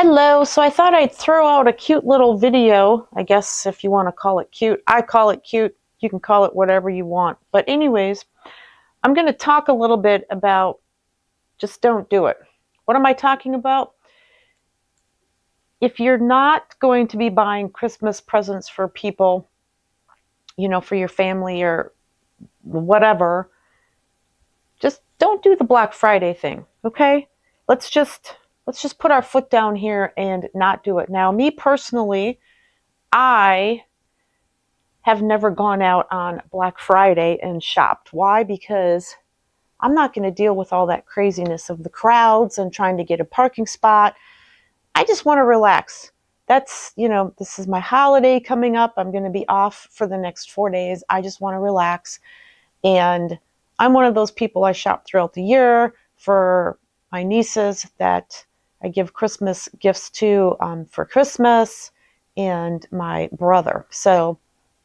Hello, so I thought I'd throw out a cute little video, I guess if you want to call it cute. I call it cute. You can call it whatever you want. But anyways, I'm going to talk a little bit about just don't do it. What am I talking about? If you're not going to be buying Christmas presents for people, for your family or whatever, just don't do the Black Friday thing, okay? Let's just put our foot down here and not do it. Now, me personally, I have never gone out on Black Friday and shopped. Why? Because I'm not going to deal with all that craziness of the crowds and trying to get a parking spot. I just want to relax. This is my holiday coming up. I'm going to be off for the next 4 days. I just want to relax. And I'm one of those people. I shop throughout the year for my nieces that I give Christmas gifts to for Christmas, and my brother. So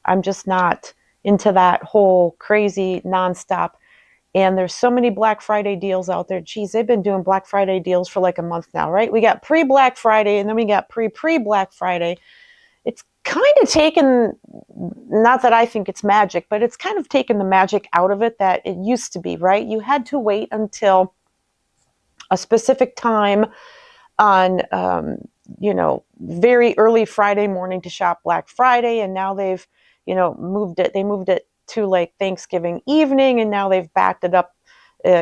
I'm just not into that whole crazy nonstop. And there's so many Black Friday deals out there. Geez, they've been doing Black Friday deals for like a month now, right? We got pre-Black Friday, and then we got pre-Black Friday. It's kind of taken, not that I think it's magic, but it's kind of taken the magic out of it that it used to be, right? You had to wait until a specific time on, very early Friday morning to shop Black Friday, and now they've, moved it. They moved it to like Thanksgiving evening, and now they've backed it up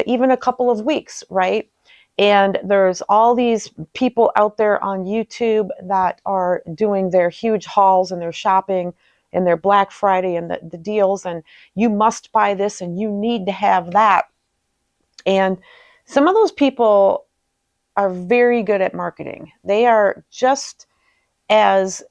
even a couple of weeks, right? And there's all these people out there on YouTube that are doing their huge hauls and their shopping and their Black Friday and the deals, and you must buy this and you need to have that. And some of those people are very good at marketing. They are just as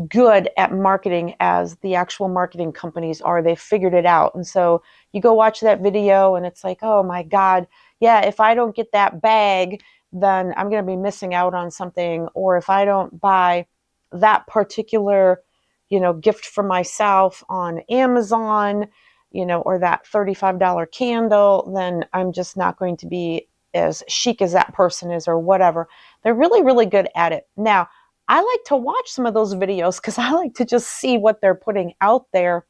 good at marketing as the actual marketing companies are. They figured it out. And so you go watch that video and it's like, oh my God, yeah, if I don't get that bag, then I'm going to be missing out on something. Or if I don't buy that particular, gift for myself on Amazon, or that $35 candle, then I'm just not going to be as chic as that person is or whatever. They're really, really good at it. Now, I like to watch some of those videos because I like to just see what they're putting out there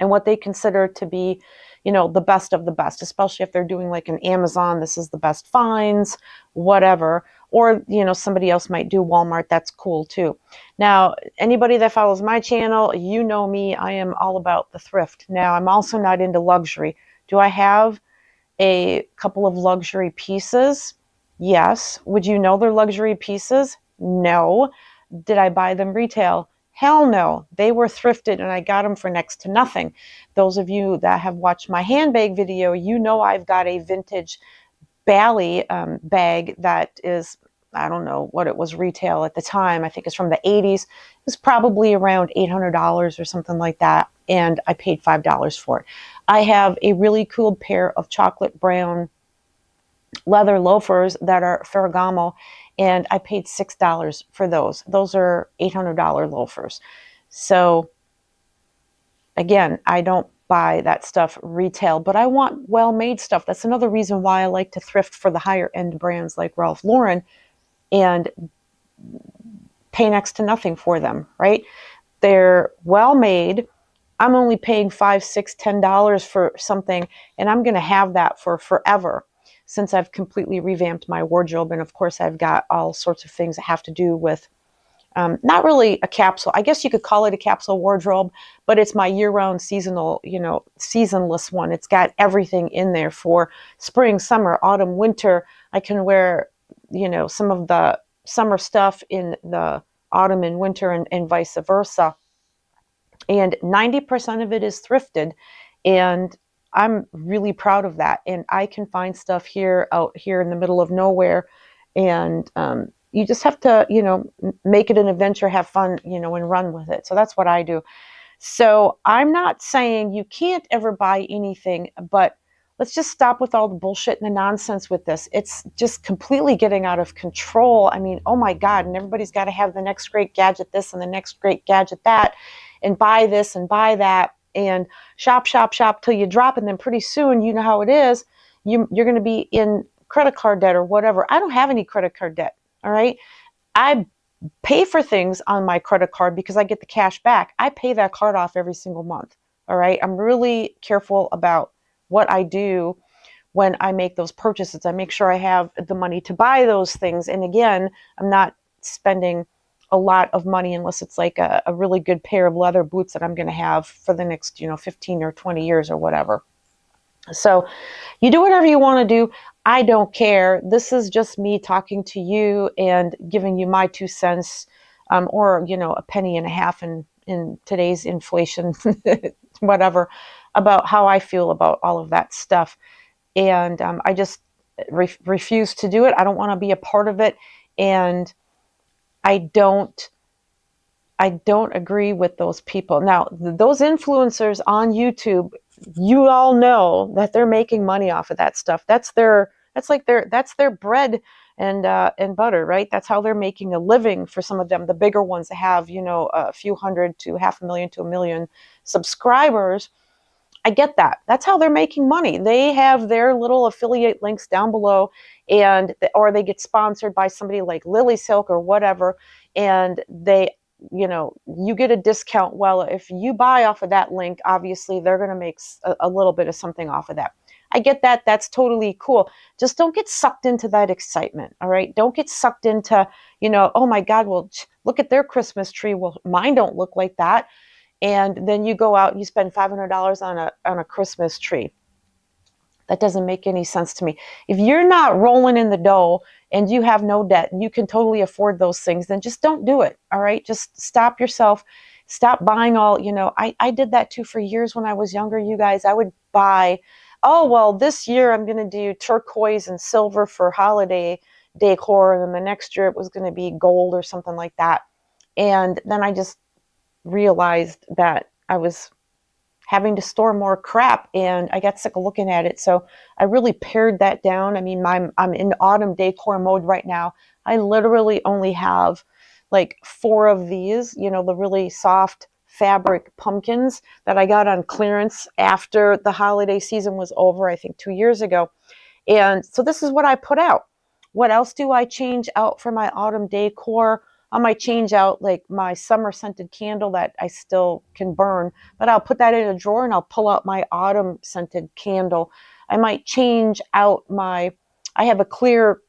and what they consider to be, the best of the best, especially if they're doing like an Amazon, this is the best finds, whatever. Or, somebody else might do Walmart. That's cool too. Now, anybody that follows my channel, you know me, I am all about the thrift. Now, I'm also not into luxury. Do I have a couple of luxury pieces? Yes. Would you know they're luxury pieces? No. Did I buy them retail? Hell no. They were thrifted and I got them for next to nothing. Those of you that have watched my handbag video, I've got a vintage Bally bag that is, I don't know what it was retail at the time. I think it's from the 80s. It was probably around $800 or something like that. And I paid $5 for it. I have a really cool pair of chocolate brown leather loafers that are Ferragamo, and I paid $6 for those. Those are $800 loafers. So again, I don't buy that stuff retail, but I want well-made stuff. That's another reason why I like to thrift for the higher end brands like Ralph Lauren and pay next to nothing for them, right? They're well-made. I'm only paying $5, $6, $10 for something, and I'm going to have that for forever, since I've completely revamped my wardrobe. And of course, I've got all sorts of things that have to do with, not really a capsule. I guess you could call it a capsule wardrobe, but it's my year-round seasonal, seasonless one. It's got everything in there for spring, summer, autumn, winter. I can wear, some of the summer stuff in the autumn and winter, and vice versa. And 90% of it is thrifted. And I'm really proud of that. And I can find stuff out here in the middle of nowhere. And you just have to, make it an adventure, have fun, and run with it. So that's what I do. So I'm not saying you can't ever buy anything, but let's just stop with all the bullshit and the nonsense with this. It's just completely getting out of control. I mean, oh my God, and everybody's got to have the next great gadget this and the next great gadget that, and buy this and buy that, and shop till you drop. And then pretty soon, you know how it is, you're going to be in credit card debt or whatever. I don't have any credit card debt. All right. I pay for things on my credit card because I get the cash back. I pay that card off every single month. All right. I'm really careful about what I do when I make those purchases. I make sure I have the money to buy those things. And again, I'm not spending a lot of money unless it's like a really good pair of leather boots that I'm going to have for the next, 15 or 20 years or whatever. So you do whatever you want to do. I don't care. This is just me talking to you and giving you my 2 cents, or a penny and a half in today's inflation, whatever, about how I feel about all of that stuff. And I just refuse to do it. I don't want to be a part of it, and I don't. I don't agree with those people. Now, those influencers on YouTube, you all know that they're making money off of that stuff. That's their bread and butter, right? That's how they're making a living for some of them. The bigger ones that have, a few hundred to 500,000 to 1 million subscribers. I get that. That's how they're making money. They have their little affiliate links down below, or they get sponsored by somebody like Lily Silk or whatever, and you get a discount. Well, if you buy off of that link, obviously they're going to make a little bit of something off of that. I get that. That's totally cool. Just don't get sucked into that excitement. All right. Don't get sucked into, oh my God, well, look at their Christmas tree. Well, mine don't look like that. And then you go out and you spend $500 on a Christmas tree. That doesn't make any sense to me. If you're not rolling in the dough and you have no debt and you can totally afford those things, then just don't do it. All right. Just stop yourself. Stop buying all, I did that too for years when I was younger, you guys. I would buy, oh, well, this year I'm going to do turquoise and silver for holiday decor. And then the next year it was going to be gold or something like that. And then I just realized that I was having to store more crap and I got sick of looking at it. So I really pared that down. I mean, I'm in autumn decor mode right now. I literally only have like 4 of these, the really soft fabric pumpkins that I got on clearance after the holiday season was over, I think 2 years ago. And so this is what I put out. What else do I change out for my autumn decor? I might change out like my summer scented candle that I still can burn, but I'll put that in a drawer and I'll pull out my autumn scented candle. I might change out I have a clear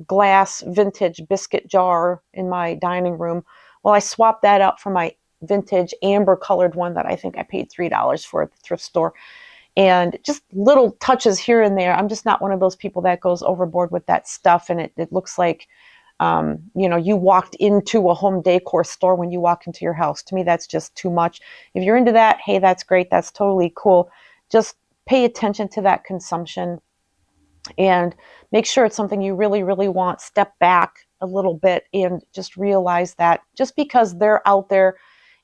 glass vintage biscuit jar in my dining room. Well, I swapped that out for my vintage amber colored one that I think I paid $3 for at the thrift store. And just little touches here and there. I'm just not one of those people that goes overboard with that stuff. And it looks like, you walked into a home decor store when you walk into your house. To me, that's just too much. If you're into that, hey, that's great. That's totally cool. Just pay attention to that consumption and make sure it's something you really, really want. Step back a little bit and just realize that just because they're out there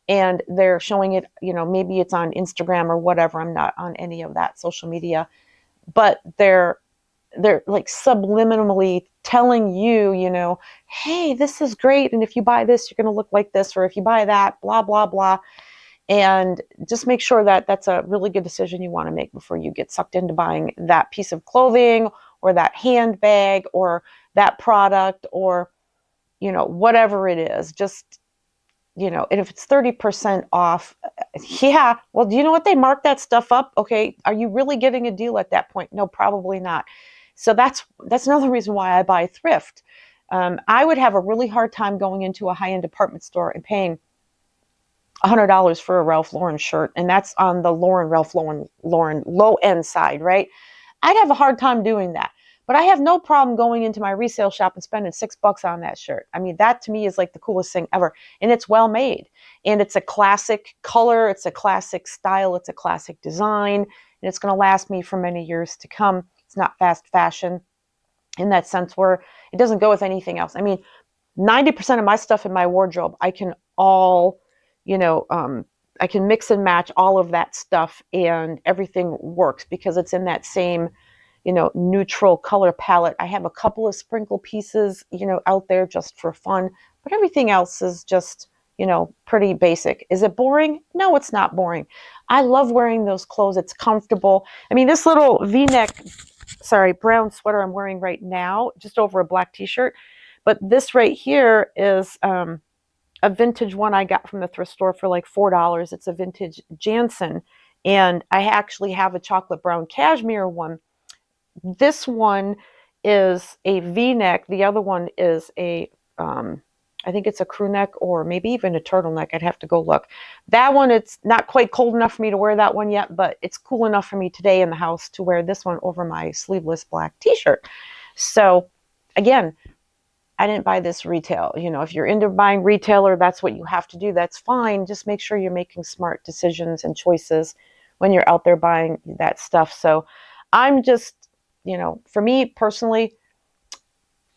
and they're showing it, maybe it's on Instagram or whatever. I'm not on any of that social media, but they're like subliminally telling you, hey, this is great. And if you buy this, you're going to look like this, or if you buy that, blah, blah, blah. And just make sure that that's a really good decision you want to make before you get sucked into buying that piece of clothing or that handbag or that product or, whatever it is. Just, and if it's 30% off, yeah, well, do you know what? They mark that stuff up. Okay. Are you really getting a deal at that point? No, probably not. So that's another reason why I buy thrift. I would have a really hard time going into a high-end department store and paying $100 for a Ralph Lauren shirt, and that's on the Ralph Lauren low-end side, right? I'd have a hard time doing that. But I have no problem going into my resale shop and spending $6 on that shirt. I mean, that to me is like the coolest thing ever. And it's well made. And it's a classic color. It's a classic style. It's a classic design. And it's going to last me for many years to come. It's not fast fashion in that sense where it doesn't go with anything else. I mean, 90% of my stuff in my wardrobe, I can I can mix and match all of that stuff and everything works because it's in that same neutral color palette. I have a couple of sprinkle pieces, out there just for fun, but everything else is just, pretty basic. Is it boring? No, it's not boring. I love wearing those clothes. It's comfortable. I mean, this little brown sweater I'm wearing right now, just over a black t-shirt, But this right here is a vintage one I got from the thrift store for like $4. It's a vintage Jansen. And I actually have a chocolate brown cashmere one. This one is a V-neck. The other one is a, I think it's a crew neck or maybe even a turtleneck. I'd have to go look. That one, it's not quite cold enough for me to wear that one yet, but it's cool enough for me today in the house to wear this one over my sleeveless black t-shirt. So again, I didn't buy this retail. You know, if you're into buying retailer, that's what you have to do. That's fine. Just make sure you're making smart decisions and choices when you're out there buying that stuff. So I'm just, you know, for me personally,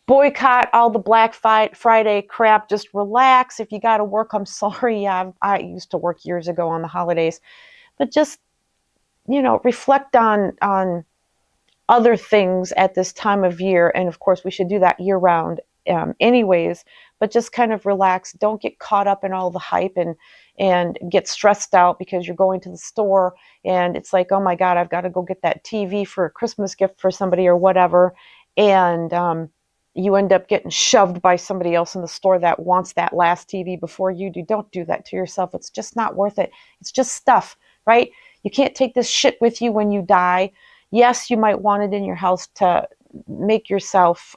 boycott all the Black Friday crap. Just relax. If you got to work, I'm sorry. I used to work years ago on the holidays, but just, you know, reflect on other things at this time of year. And of course, we should do that year round anyways, but just kind of relax. Don't get caught up in all the hype and get stressed out because you're going to the store and it's like, oh my God, I've got to go get that TV for a Christmas gift for somebody or whatever. And you end up getting shoved by somebody else in the store that wants that last TV before you do. Don't do that to yourself. It's just not worth it. It's just stuff, right? You can't take this shit with you when you die. Yes, you might want it in your house to make yourself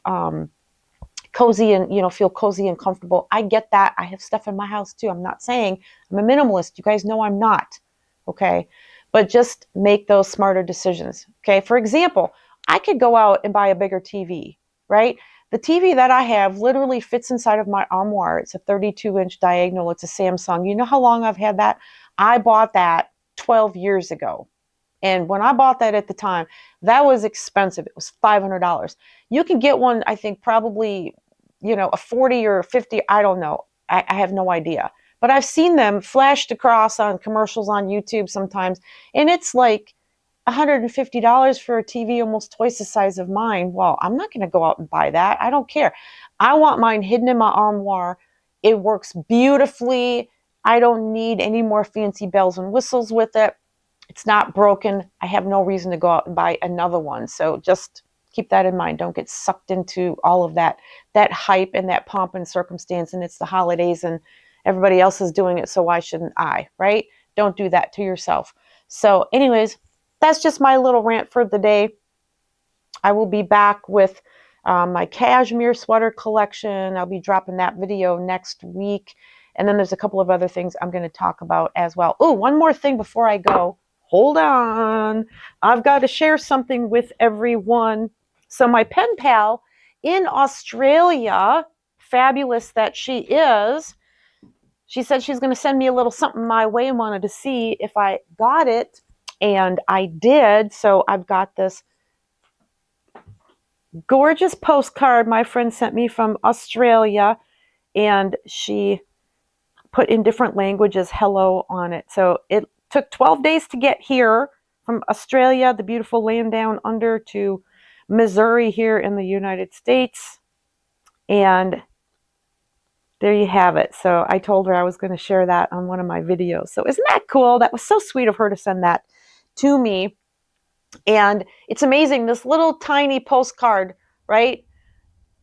cozy and, you know, feel cozy and comfortable. I get that. I have stuff in my house too. I'm not saying I'm a minimalist. You guys know I'm not. Okay. But just make those smarter decisions. Okay. For example, I could go out and buy a bigger TV, right? The TV that I have literally fits inside of my armoire. It's a 32-inch diagonal. It's a Samsung. You know how long I've had that? I bought that 12 years ago. And when I bought that at the time, that was expensive. It was $500. You can get one, I think, probably, you know, a 40 or 50. I don't know. I have no idea. But I've seen them flashed across on commercials on YouTube sometimes. And it's like $150 for a TV almost twice the size of mine. Well, I'm not going to go out and buy that. I don't care. I want mine hidden in my armoire. It works beautifully. I don't need any more fancy bells and whistles with it. It's not broken. I have no reason to go out and buy another one. So just keep that in mind. Don't get sucked into all of that hype and that pomp and circumstance. And it's the holidays and everybody else is doing it. So why shouldn't I, right? Don't do that to yourself. So anyways, that's just my little rant for the day. I will be back with my cashmere sweater collection. I'll be dropping that video next week. And then there's a couple of other things I'm going to talk about as well. Oh, one more thing before I go. Hold on. I've got to share something with everyone. So my pen pal in Australia, fabulous that she is, she said she's going to send me a little something my way and wanted to see if I got it. And I did. So I've got this gorgeous postcard my friend sent me from Australia. And she put in different languages hello on it. So it took 12 days to get here from Australia, the beautiful land down under, to Missouri here in the United States. And there you have it. So I told her I was going to share that on one of my videos. So isn't that cool? That was so sweet of her to send that to me. And it's amazing. This little tiny postcard, right,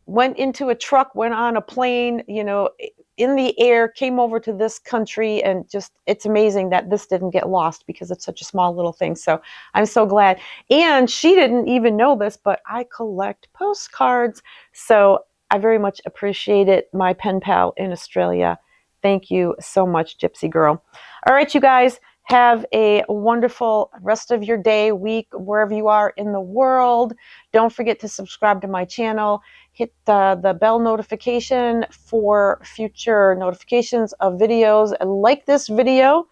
went into a truck, went on a plane, you know, in the air, came over to this country, and just, it's amazing that this didn't get lost because it's such a small little thing. So I'm so glad. And she didn't even know this, but I collect postcards. So I very much appreciate it. My pen pal in Australia. Thank you so much, Gypsy Girl. All right, you guys. Have a wonderful rest of your day, week, wherever you are in the world. Don't forget to subscribe to my channel. Hit the bell notification for future notifications of videos. Like this video.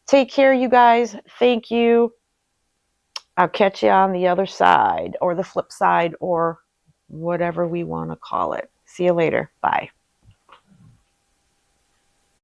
Take care, you guys. Thank you. I'll catch you on the other side or the flip side or whatever we want to call it. See you later. Bye.